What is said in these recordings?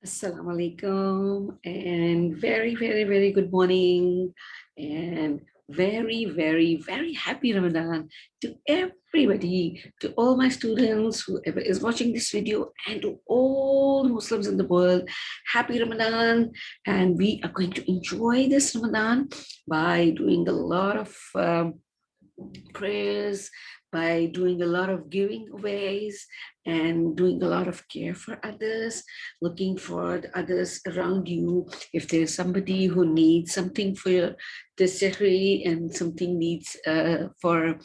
Assalamu alaikum and very good morning and very happy Ramadan to everybody, to all my students, whoever is watching this video, and to all the Muslims in the world. Happy Ramadan, and we are going to enjoy this Ramadan by doing a lot of prayers, by doing a lot of giving aways and doing a lot of care for others, looking for the others around you. If there's somebody who needs something for the sehri and something needs for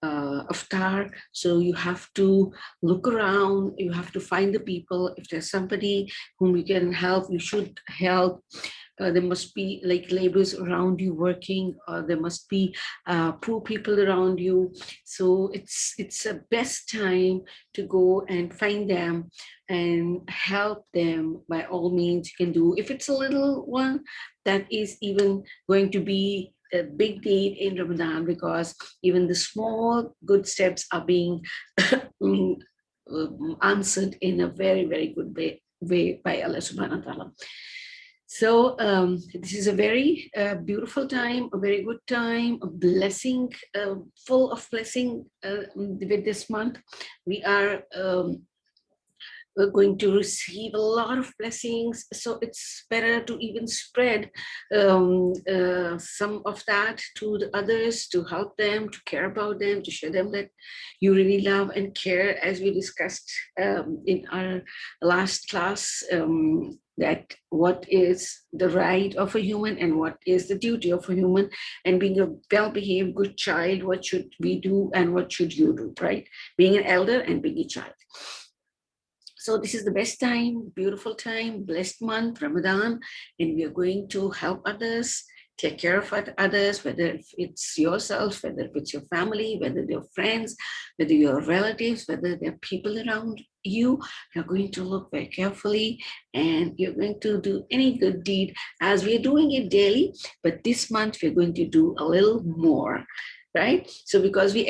iftar, so you have to look around, you have to find the people. If there's somebody whom you can help, you should help. There must be like laborers around you working, or there must be poor people around you. So it's a best time to go and find them and help them. By all means you can do. If it's a little one, that is even going to be a big deed in Ramadan, because even the small good steps are being answered in a very good way by Allah subhanahu wa ta'ala. So this is a very beautiful time, a very good time, a blessing, full of blessing with this month. We are we're going to receive a lot of blessings. So it's better to even spread some of that to the others, to help them, to care about them, to show them that you really love and care, as we discussed in our last class, that what is the right of a human and what is the duty of a human, and being a well-behaved good child, what should we do and what should you do, right? Being an elder and being a child. So this is the best time, beautiful time, blessed month, Ramadan, and we are going to help others, take care of others, whether it's yourself, whether it's your family, whether they're friends, whether you're relatives, whether there are people around you. You're going to look very carefully, and you're going to do any good deed as we're doing it daily. But this month, we're going to do a little more. Right? So because we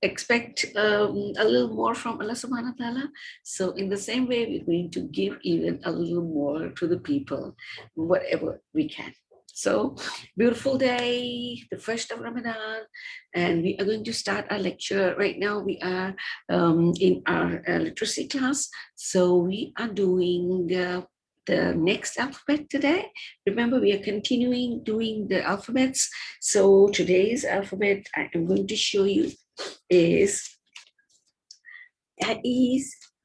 expect a little more from Allah subhanahu wa ta'ala, so in the same way, we're going to give even a little more to the people, whatever we can. So beautiful day, the first of Ramadan, and we are going to start our lecture. Right now we are in our literacy class. So we are doing the next alphabet today. Remember, we are continuing doing the alphabets. So today's alphabet I am going to show you is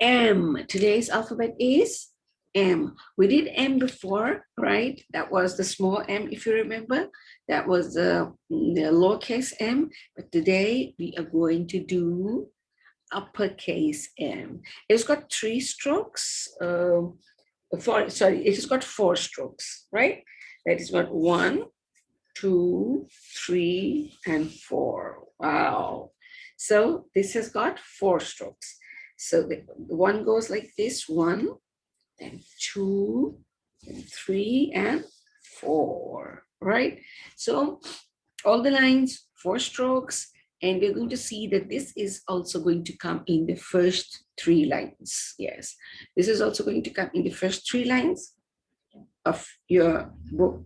M. Today's alphabet is M. We did M before, right? That was the small m, if you remember. That was the lowercase m. But today we are going to do uppercase M. It's got 3 strokes. It has got 4 strokes, right? That is got 1, 2, 3, and 4. Wow. So this has got 4 strokes. So the one goes like this: 1, then 2, then 3, and 4, right? So all the lines, 4 strokes, and we're going to see that this is also going to come in the first 3 lines. Yes, this is also going to come in the first 3 lines of your book.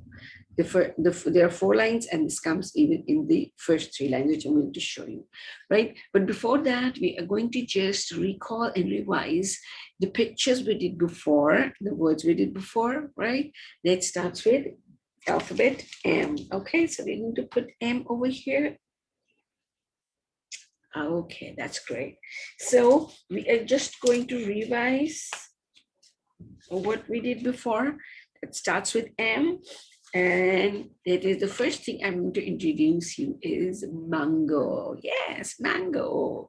There are 4 lines, and this comes even in the first 3 lines, which I'm going to show you, right? But before that, we are going to just recall and revise the pictures we did before, the words we did before, right? That starts with alphabet M. Okay, so we're going to put M over here. Okay, that's great. So we are just going to revise what we did before. It starts with M, and it is the first thing I'm going to introduce you is mango. Yes, mango,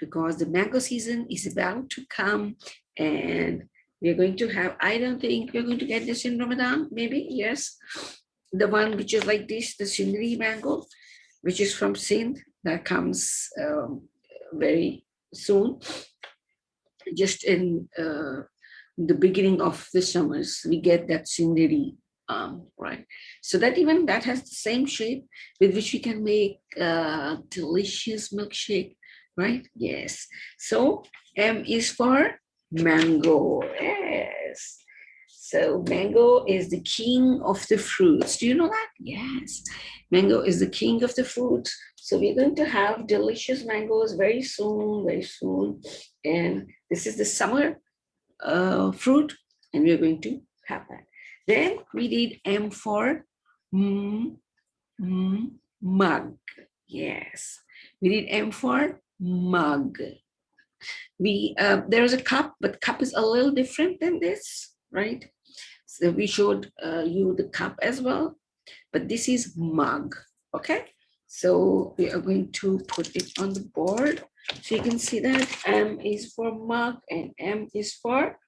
because the mango season is about to come, and we're going to have, I don't think we're going to get this in Ramadan, maybe, yes. The one which is like this, the Sindri mango, which is from Sindh, that comes very soon, just in the beginning of the summers, we get that Sindri, right? So that even that has the same shape with which we can make delicious milkshake, right? Yes. So M is for mango. Yes. So mango is the king of the fruits. Do you know that? Yes. Mango is the king of the fruits. So we're going to have delicious mangoes very soon, very soon. And this is the summer fruit, and we're going to have that. Then we did M for mug. Yes. We did M for mug. There's a cup, but cup is a little different than this, right? So we showed you the cup as well, but this is mug, okay? So we are going to put it on the board. So you can see that M is for mug and M is for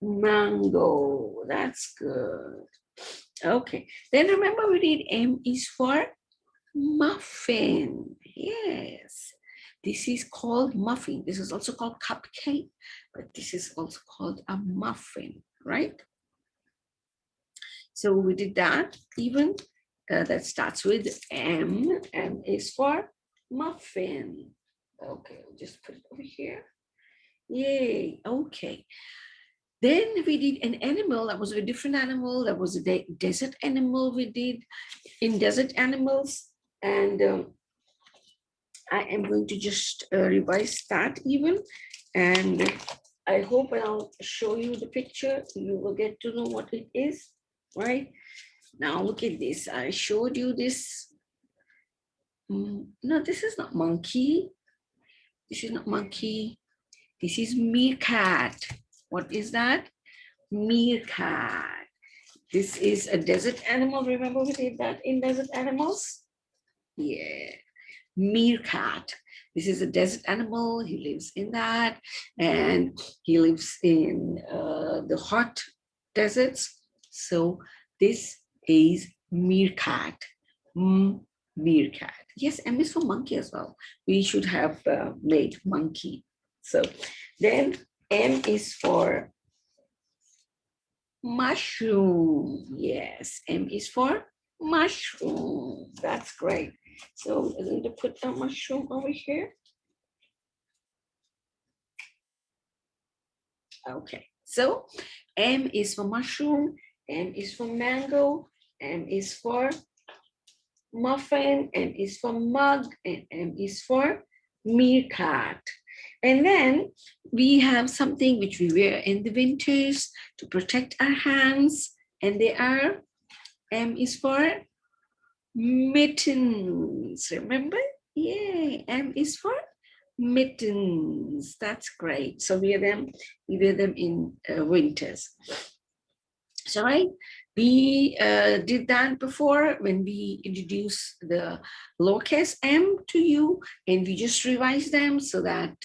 mango. That's good. Okay, then remember we did M is for muffin. Yes, this is called muffin. This is also called cupcake, but this is also called a muffin, right? So we did that. Even that starts with M. M is for muffin. Okay, we'll just put it over here. Yay, okay. Then we did an animal. That was a different animal. That was a desert animal we did in desert animals. And I am going to just revise that even. And I hope I'll show you the picture. You will get to know what it is, right? Now look at this. I showed you this. No, this is not monkey. This is not monkey. This is meerkat. What is that? Meerkat. This is a desert animal. Remember we did that in desert animals? Yeah. Meerkat. This is a desert animal. He lives in that, and he lives in the hot deserts. So this is meerkat. Meerkat. Yes, M is for monkey as well. We should have made monkey. So then M is for mushroom. Yes, M is for mushroom. That's great. So I'm going to put the mushroom over here. Okay, so M is for mushroom, M is for mango, M is for muffin, M is for mug, and M is for meerkat. And then we have something which we wear in the winters to protect our hands, and they are, M is for mittens. Remember? Yay, M is for mittens. That's great. So we wear them in winters. So right, we did that before when we introduced the lowercase m to you, and we just revised them so that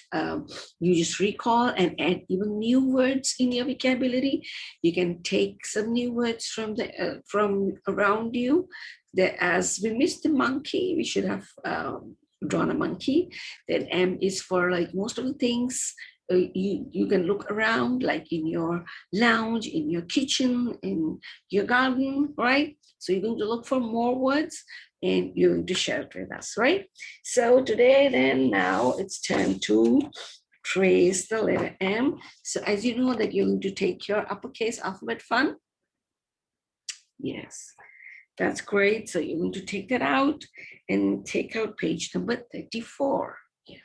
you just recall and add even new words in your vocabulary. You can take some new words from around you. As we missed the monkey, we should have drawn a monkey. Then M is for like most of the things. You can look around, like in your lounge, in your kitchen, in your garden, right? So you're going to look for more words and you're going to share it with us, right? So today then now it's time to trace the letter M. So as you know that you're going to take your uppercase alphabet fun. Yes, that's great. So you're going to take that out and take out page number 34. Yeah.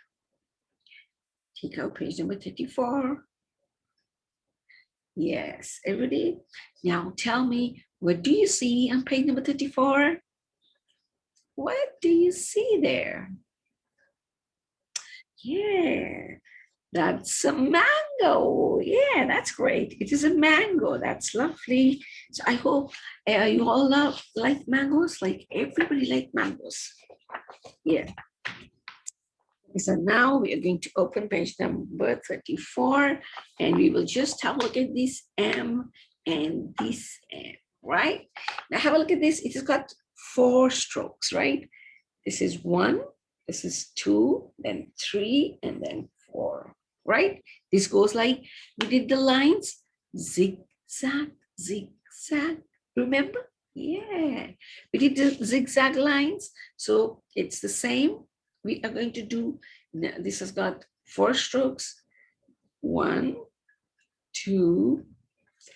Take out page number 34. Yes, everybody. Now tell me, what do you see on page number 34? What do you see there? Yeah, that's a mango. Yeah, that's great. It is a mango. That's lovely. So I hope you all like mangoes, like everybody like mangoes. Yeah. So now we are going to open page number 34, and we will just have a look at this M and this M, right? Now have a look at this. It has got 4 strokes, right? This is 1, this is 2, then 3, and then 4, right? This goes like, we did the lines, zigzag, zigzag, remember? Yeah, we did the zigzag lines, so it's the same. We are going to do, this has got 4 strokes, 1, 2,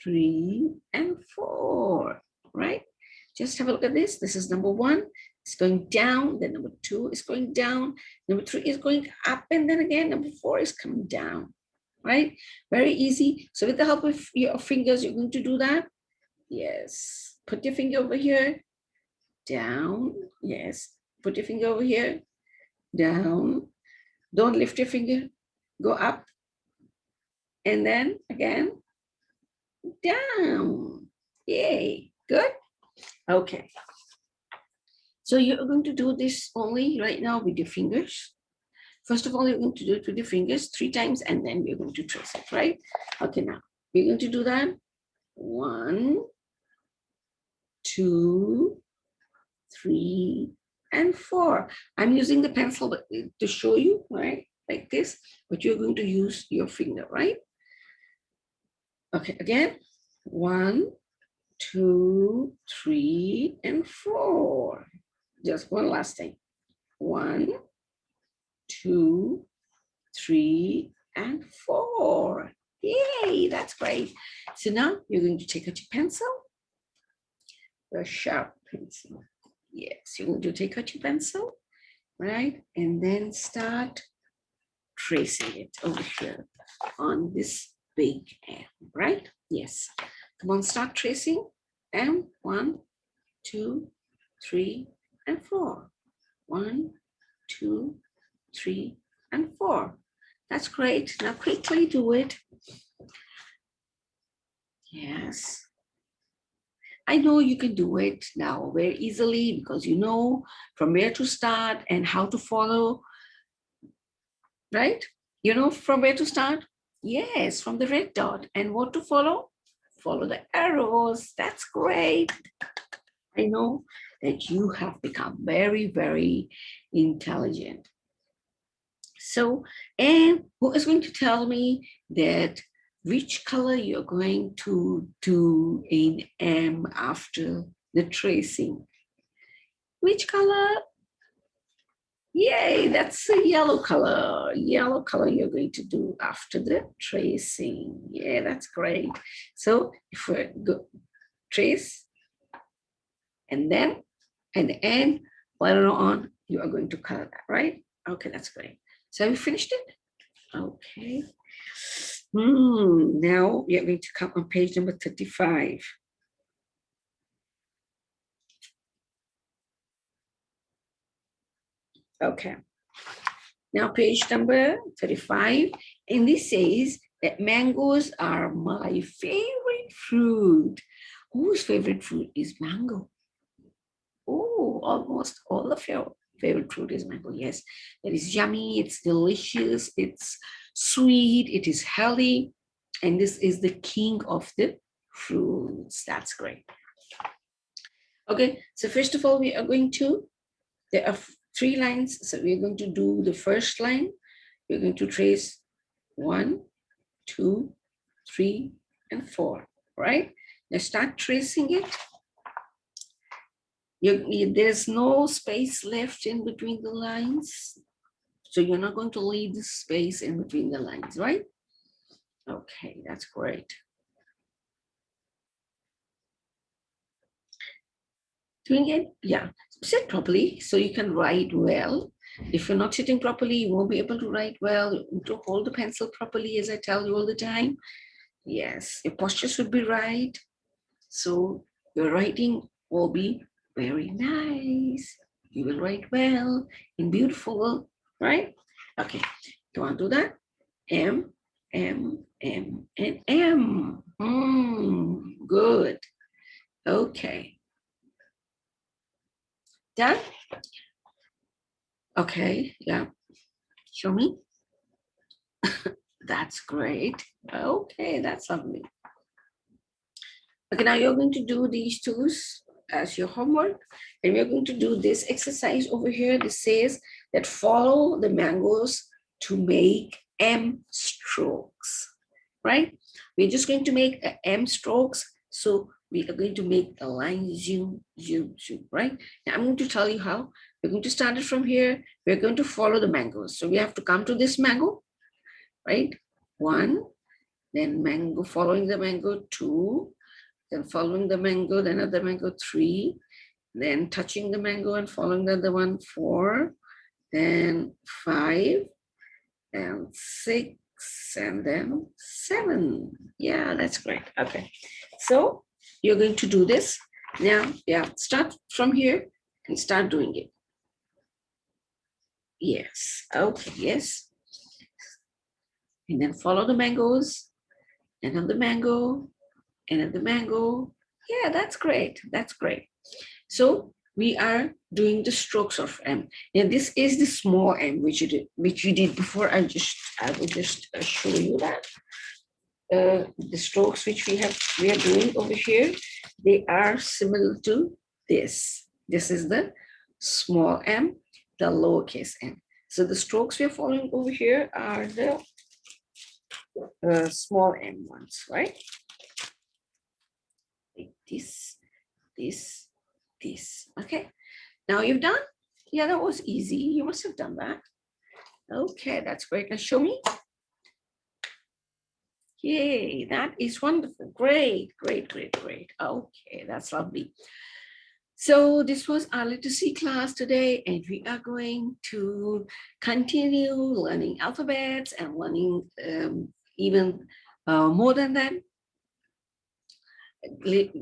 3, and 4, right? Just have a look at this. This is number 1. It's going down. Then number 2 is going down. Number 3 is going up. And then again, number 4 is coming down, right? Very easy. So with the help of your fingers, you're going to do that. Yes. Put your finger over here. Down. Yes. Put your finger over here. Down. Don't lift your finger. Go up. And then again, down. Yay. Good. Okay. So you're going to do this only right now with your fingers. First of all, you're going to do it with your fingers 3 times, and then we're going to trace it, right? Okay, now we're going to do that. 1, 2, 3, and 4. I'm using the pencil to show you, right? Like this, but you're going to use your finger, right? Okay, again, 1, 2, 3, and 4. Just one last thing. 1, 2, 3, and 4. Yay, that's great. So now you're going to take out your pencil, your sharp pencil. Yes, you're going to take out your pencil, right? And then start tracing it over here on this big M, right? Yes. Come on, start tracing. M, 1, 2, 3, and 4. 1, 2, 3, and 4. That's great. Now quickly do it. Yes. I know you can do it now very easily because you know from where to start and how to follow, right? You know from where to start? Yes, from the red dot. And what to follow? Follow the arrows. That's great. I know that you have become very, very intelligent. So, and who is going to tell me that which color you're going to do in M after the tracing? Which color? Yay, that's a yellow color. Yellow color you're going to do after the tracing. Yeah, that's great. So if we go trace, and then at the end, later on, you are going to color that, right? Okay, that's great. So have you finished it? Okay. Now we are going to come on page number 35. Okay. Now page number 35, and this says that mangoes are my favorite fruit. Whose favorite fruit is mango? Oh, almost all of your favorite fruit is mango. Yes, it is yummy, it's delicious, it's sweet, it is healthy, and this is the king of the fruits. That's great. Okay, so first of all, we are going to, there are 3 lines. So we're going to do the first line. We're going to trace 1, 2, 3, and 4, right? Now start tracing it. There's no space left in between the lines. So you're not going to leave the space in between the lines, right? Okay, that's great. Doing it, yeah, sit properly so you can write well. If you're not sitting properly, you won't be able to write well. You need to hold the pencil properly, as I tell you all the time. Yes, your posture should be right. So your writing will be very nice. You will write well and beautiful, right? Okay, you want to do that? M, M, M, and M. Good. Okay. Done? Okay, yeah. Show me. That's great. Okay, that's lovely. Okay, now you're going to do these twos as your homework, and we're going to do this exercise over here. This says that follow the mangoes to make M strokes, right? We're just going to make M strokes. So we are going to make a line zoom, zoom, zoom, right? Now I'm going to tell you how. We're going to start it from here. We're going to follow the mangoes. So we have to come to this mango, right? 1, then mango, following the mango, 2, then following the mango, then another mango, 3, then touching the mango and following the other one, 4, then 5, and 6, and then 7. Yeah, that's great. Okay, so you're going to do this now. Yeah, start from here and start doing it. Yes, okay, yes. And then follow the mangoes, another mango, another mango. Yeah, that's great. That's great. So we are doing the strokes of M. And this is the small M, which you did before. I will just show you that. The strokes which we are doing over here, they are similar to this. This is the small m, the lowercase m. So the strokes we are following over here are the small m ones, right? Like this, this, this. Okay. Now you've done? Yeah, that was easy. You must have done that. Okay, that's great. Now show me. Yay, that is wonderful. Great, great, great, great. Okay, that's lovely. So this was our literacy class today, and we are going to continue learning alphabets and learning even more than that,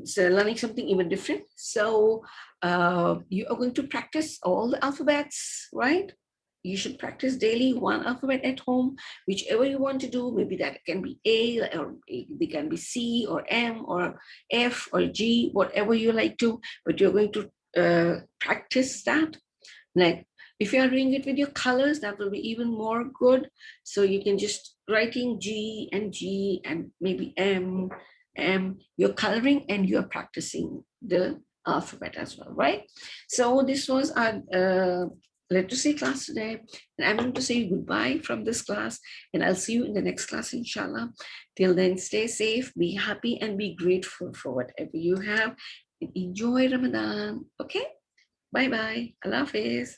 so learning something even different. So you are going to practice all the alphabets, right? You should practice daily one alphabet at home, whichever you want to do. Maybe that can be A, or it can be C or M or F or G, whatever you like to, but you're going to practice that. Like if you are doing it with your colors, that will be even more good. So you can just writing G and maybe M, you're coloring and you're practicing the alphabet as well, right? So this was our literacy class today, and I'm going to say goodbye from this class, and I'll see you in the next class, inshallah. Till then, stay safe, be happy, and be grateful for whatever you have. And enjoy Ramadan. Okay, bye bye. Allah Hafiz.